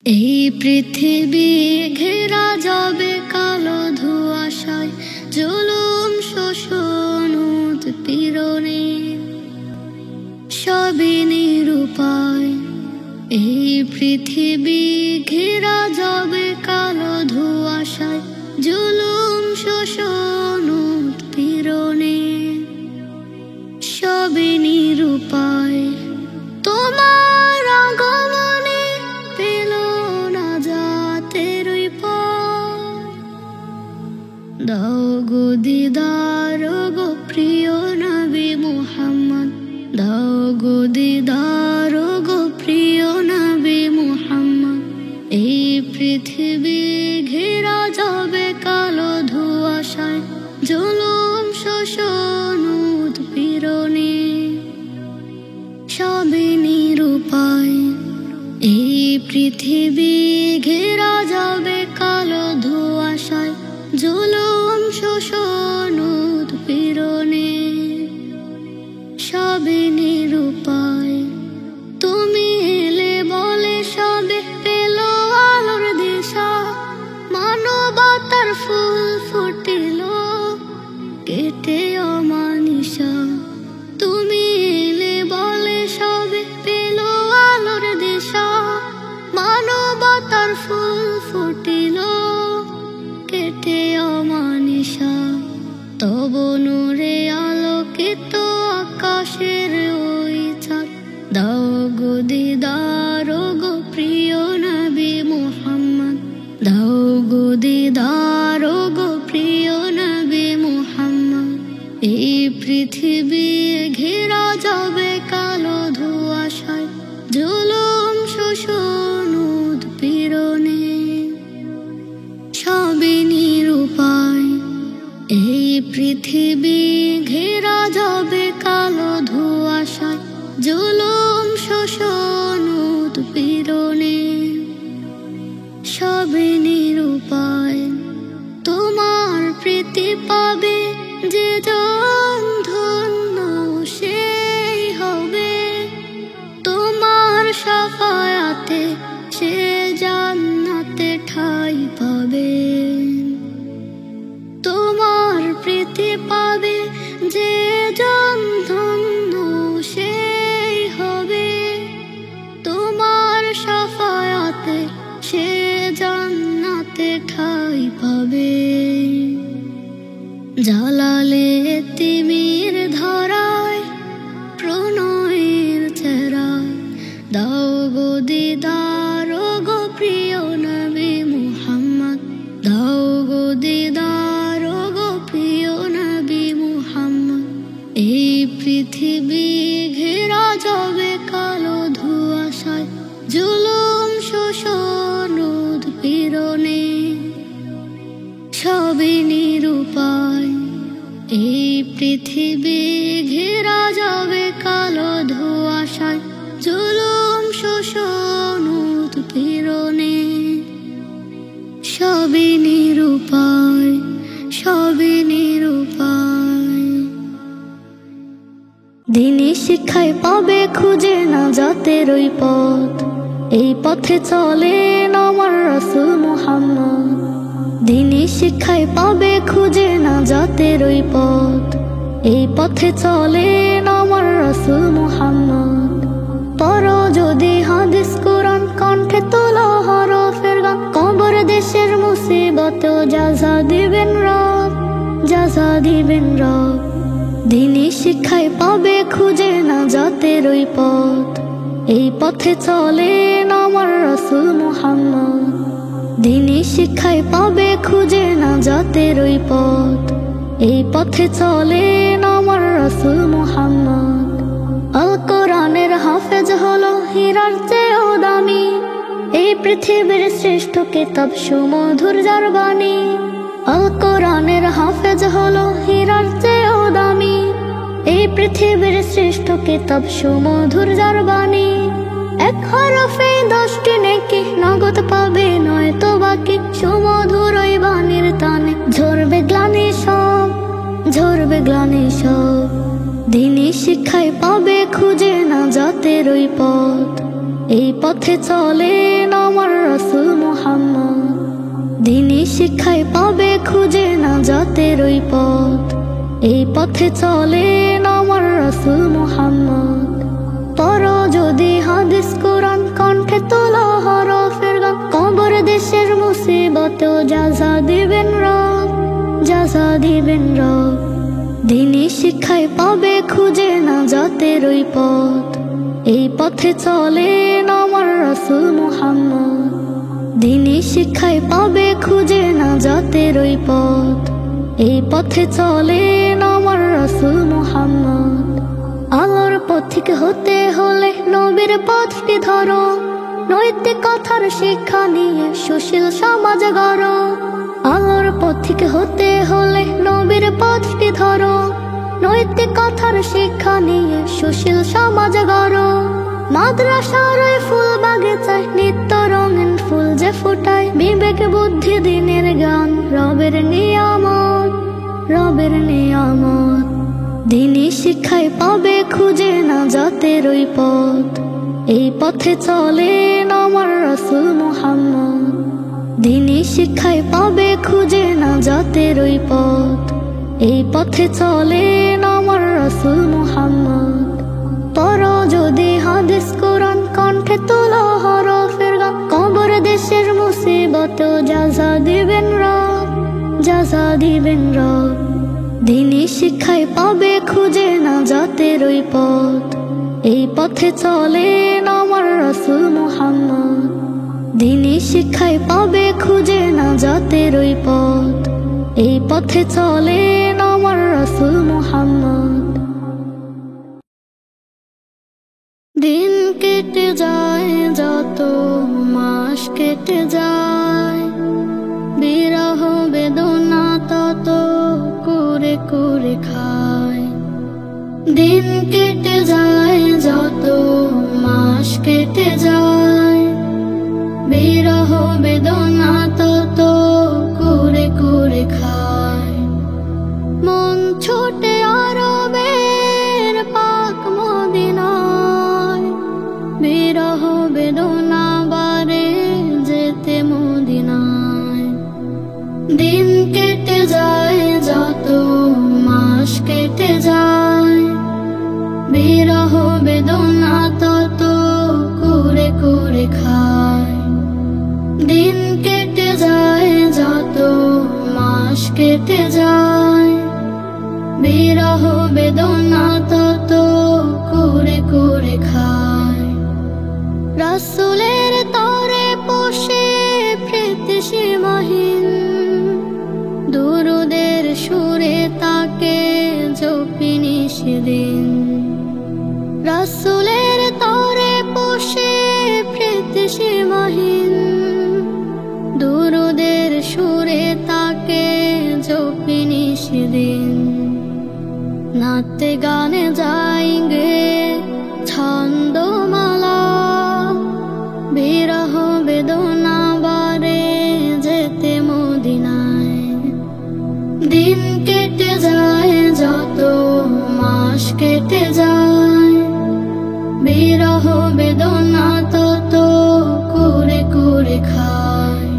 এই পৃথিবী ঘেরা যাবে কালো ধোঁয়াশায়, জুলুম শোষণ উৎপীড়নে সবই নিরুপায়। এই পৃথিবী ঘেরা যাবে কালো ধোঁয়াশায়, জুলুম শোষণ উৎপীড়নে সবই নিরুপায়। তোমার আগমনে পেল না জাতের পর, দাও গো দিদার গো প্রিয় নবী মুহাম্মদ, দাও গো দিদার গো প্রিয় নবী মুহাম্মদ। এই পৃথিবী ঘেরা যাবে কালো ধোঁয়াশায়, জুলুম শোষণ উৎপীড়নে সবই নিরুপায়। এই পৃথিবী ঘেরা যাবে কালো ধোঁয়াশায়, জুলুম শোষণ উৎপীড়নে সবই নিরুপায়। তুমি এলে বলে সবে পেল আলোর দিশা, মানবতার ফুল ফুটিল কেটে অমানিসা। তুমি এলে বলে সবে পেল আলোর দিশা, মানবতার ফুল ফুটিল কেটে অমানিসা। তব নূরে আলোকিত আকাশের ওই চাঁদ, দাও গো দিদার গো প্রিয় নবী মুহাম্মদ, দাও গো দিদার গো প্রিয় নবী মুহাম্মদ। এই পৃথিবী ঘেরা যাবে কালো ধোঁয়াশায়, জুলুম শোষণ উৎপীড়নে সবই নিরুপায়। এই পৃথিবী ঘেরা যাবে কালো ধোঁয়াশায়, জুলুম শোষণ উৎপীড়নে সবই নিরুপায়। তোমার প্রীতি পাবে যে জন ধন্য সেই হবে, তোমার শাফায়াতে সে জান্নাতে ঠাঁই পাবে। তোমার প্রীতি পাবে যে জন ধন্য সেই হবে, তোমার শাফায়াতে সে জান্নাতে ঠাঁই পাবে। জালালে তিমির ধরায় প্রণয়ের চেরায়, দাও গো দিদার গো প্রিয় নবী মুহাম্মদ, দাও গো দিদার গো প্রিয় নবী মুহাম্মদ। এই পৃথিবী ঘেরা যাবে কালো ধোঁয়াশায়, জুলুম শোষণ উৎপীড়নে সবই নিরুপায়। এই পৃথিবী ঘেরা যাবে কালো ধোঁয়াশায়, জুলুম শোষণ উৎপীড়নে সবই নিরুপায়, সবই নিরুপায়। দিনী শিক্ষায় পাবে খুঁজে না জাতের ওই পথ, এই পথে চলেন আমার রাসূল মুহাম্মদ। দিনী শিক্ষায় পাবে খুঁজে না জাতের ওই পথ, এই পথে চলেন আমার রাসূল মুহাম্মদ। পড়ো যদি হাদিস কোরআন, কণ্ঠে তোলো হরফের গান, কবর দেশের মুসিবতেও জাযা দিবেন রব, জাযা দিবেন রব। দিনী শিক্ষায় পাবে খুঁজে না জাতের ওই পথ, এই পথে চলেন আমার রাসূল মুহাম্মদ। দিনী শিক্ষায় পাবে খুঁজে না জাতের ওই পথ, এই পথে চলেন আমার রাসূল মুহাম্মদ। আল কোরআনের হাফেজ হলো হীরার চেয়েও দামি, এই পৃথিবীর শ্রেষ্ঠ কিতাব সুমধুর যার বাণী। আল কোরআনের হাফেজ হলো হীরার চেয়েও দামি, এই পৃথিবীর শ্রেষ্ঠ কিতাব সুমধুর যার বাণী। এক হরফে 10টি নেকি নগদ পাবে নয়তো বাকি, সুমধুর ওই বাণীর টানে ঝরবে গ্লানি সব, ঝরবে গ্লানি সব। দিনী শিক্ষায় পাবে খুঁজে না জাতের ওই পথ, এই পথে চলেন আমার নাজাতের ওই পথ, এই পথে চলেন আমার রাসূল মুহাম্মদ। পড়ো যদি হাদিস কোরআন, কণ্ঠে তোলা হরফের গান, কবর দেশের মুসিবতেও জাযা দিবেন রব, জাযা দিবেন রব। দ্বীনি শিক্ষায় পাবে খুঁজে নাজাতের ওই পথ, এই পথে চলেন আমার রাসূল মুহাম্মদ। দ্বীনি শিক্ষায় পাবে খুঁজে নাজাতের ওই পথ, এই পথে চলেন আমার রাসূল মুহাম্মদ। আলোর পথিক হতে হলে নবীর পথটি ধরো, নৈতিক কথার শিক্ষা নিয়ে সুশীল সমাজ গড়ো। আলোর পথিক হতে হলে নবীর পথটি ধরো, নৈতিক কথার শিক্ষা নিয়ে সুশীল সমাজ গড়ো। মাদ্রাসার ওই ফুল বাগিচায় নিত্য রঙিন ফুল যে ফুটায়, বিবেক বুদ্ধি দিনের গান, রবের নিয়ামত, রবের নিয়ামত। দ্বীনি শিক্ষায় পাবে খুঁজে নাজাতের ওই পথ, এই পথে চলেন আমার রাসূল মুহাম্মদ। দ্বীনি শিক্ষায় পাবে খুঁজে নাজাতের ওই পথ, এই পথে চলেন আমার রাসূল মুহাম্মদ। পড়ো যদি হাদিস কোরআন, কণ্ঠে তোলা হরফের গান, কবর দেশের মুসিবতেও জাযা দিবেন রব, জাযা দিবেন রব। দ্বীনি শিক্ষায় পাবে খুঁজে নাজাতের ওই পথ, এই পথে চলেন আমার রাসূল মুহাম্মদ। দ্বীনি শিক্ষায় পাবে খুঁজে নাজাতের ওই পথ, এই পথে চলেন আমার রাসূল মুহাম্মদ। দিন কেটে যায় যত, মাস কেটে যায়, বিরহ বেদনা তত করে করে খায়। দিন কেটে যায় যত, মাস কেটে যায়, বিরহ বেদনা তত করে করে খায়। মন ছোটে আরবের পাক মদিনায়, বিরহ বেদনা বারে যেতে মদিনায়। দিন কেটে যায় যত, মাস কেটে যায়, বিরহ বেদনা তত করে করে খায়। দিন কেটে যায় যত, মাস কেটে যায়, বিরহ বেদনা তত করে করে খায়। রাসূলের তরে পোষে প্রীতি সীমাহীন, দুরুদের সুরে তাকে জপি নিশিদিন। রাসূলের তরে পোষে প্রীতি সীমাহীন, দুরুদের সুরে তাকে জপি নিশিদিন। নাতে গানে যাইগে ছন্দমালা, বিরহ বেদনা বারে যেতে মদিনায়। দিন কেটে যায় যত, মাস কেটে যায়, বিরহ বেদনা তত করে করে খায়।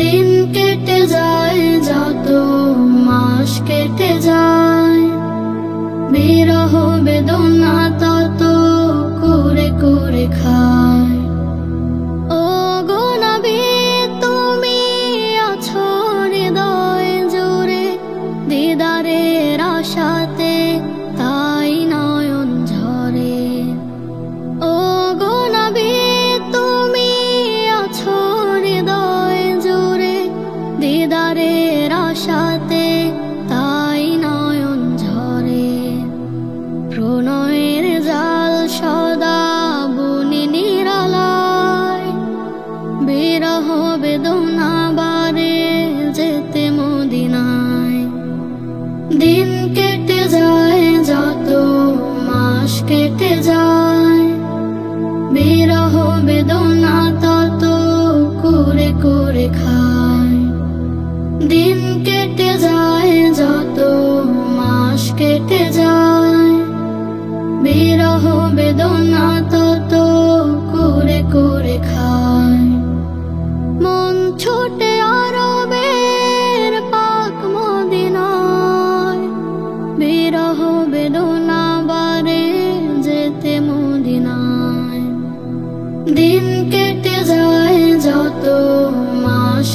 দিন কেটে যায় যত, মাস কেটে যায়, বিরহ বেদনা তত করে করে খায়। ও গো নবী তুমি আছো হৃদয় জুড়ে, দিদারের আশাতে তাই নয়ন ঝরে। ও গো নবী তুমি আছো হৃদয় জুড়ে, দিদারের আশাতে তাই নয়ন ঝরে। প্রণয়ের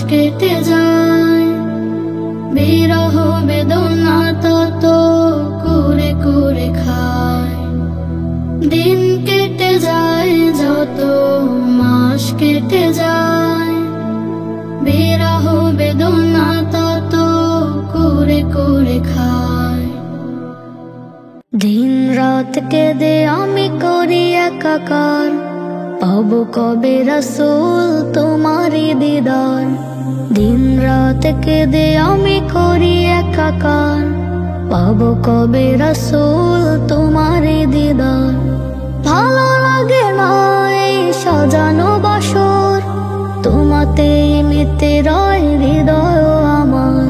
কেটে যায়, বিরহ বেদনা তত করে করে খায়। দিন কেটে যায় যত, মাস কেটে যায়, বিরহ বেদনা তত করে করে খায়। দিন রাত কেঁদে আমি করি একাকার, পাবো কবে রাসূল তোমারি দিদার। দিন রাত কেঁদে আমি করি একাকার, পাবো কবে রাসূল তোমারি দিদার। ভালো লাগে না এই সাজানো বাসর, তোমাতেই মেতে রয় হৃদয় আমার।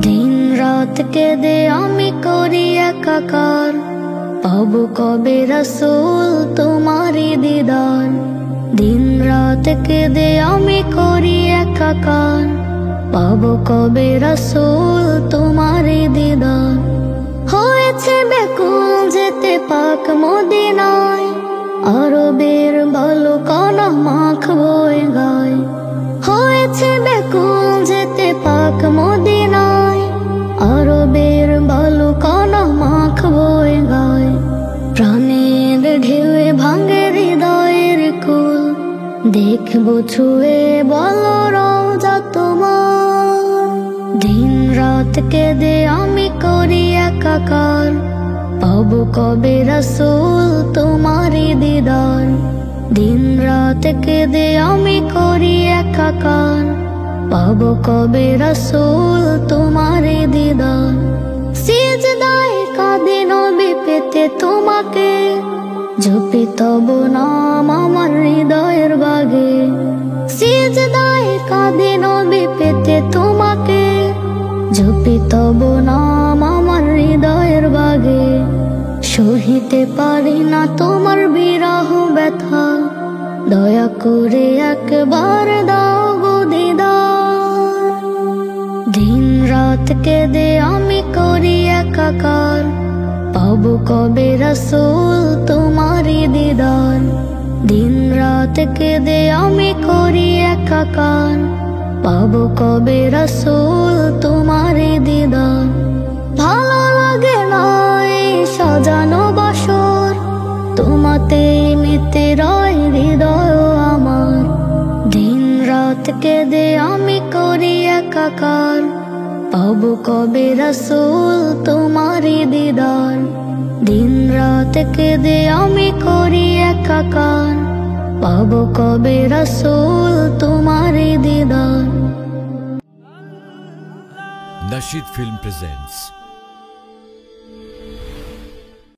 দিন রাত কেঁদে আমি করি একাকার, পাবো কবে রাসূল তোমারি দিদার। দিন রাত কেঁদে আমি করি একাকার, পাবো কবে রাসূল তোমারি দিদার। হয়েছে বেকুল যেতে পাক মদিনায়, আরবের ভালো কানা মাখবো এ গায়। হয়েছে বেকুল যেতে পাক মদিনায়, আরবের ভালো কানা মাখবো এ গায়। প্রাণের ঢেউয়ে ভাঙে হৃদয়ের কুল, দেখবো ছুঁয়ে বলো রওজা তোমার। দিন রাত কেঁদে আমি করি একাকার, পাবো কবে রাসূল তোমারি দিদার। দিন রাত কেঁদে আমি করি একাকার, পাবো কবে রাসূল তোমারি দিদার। সিজদায় কাঁদে নবী পেতে তোমাকে, জপি তব নাম আমার হৃদয়ের বাগে। সিজদায় কাঁদে নবী পেতে তোমাকে, জপি তব নাম আমার হৃদয়ের বাগে। সহিতে পারি না তোমার বিরহ ব্যথা, দয়া করে একবার দাও গো দিদার। দিন রাত কেঁদে আমি করি একাকার, পাবো কবে রাসূল তোমারি দিদার। দিন রাত কেঁদে আমি করি একাকার, পাবো কবে রাসূল তোমারি দিদার। ভালো লাগে না এই সাজানো বাসর, তোমাতেই মেতে রয় হৃদয় আমার। দিন রাত কেঁদে আমি করি একাকার, পাবো কবে রাসূল তোমারি দিদার। দিন রাত কেঁদে আমি করি একাকার, পাবো কবে রাসূল তোমারি দিদার। Nasheed Film presents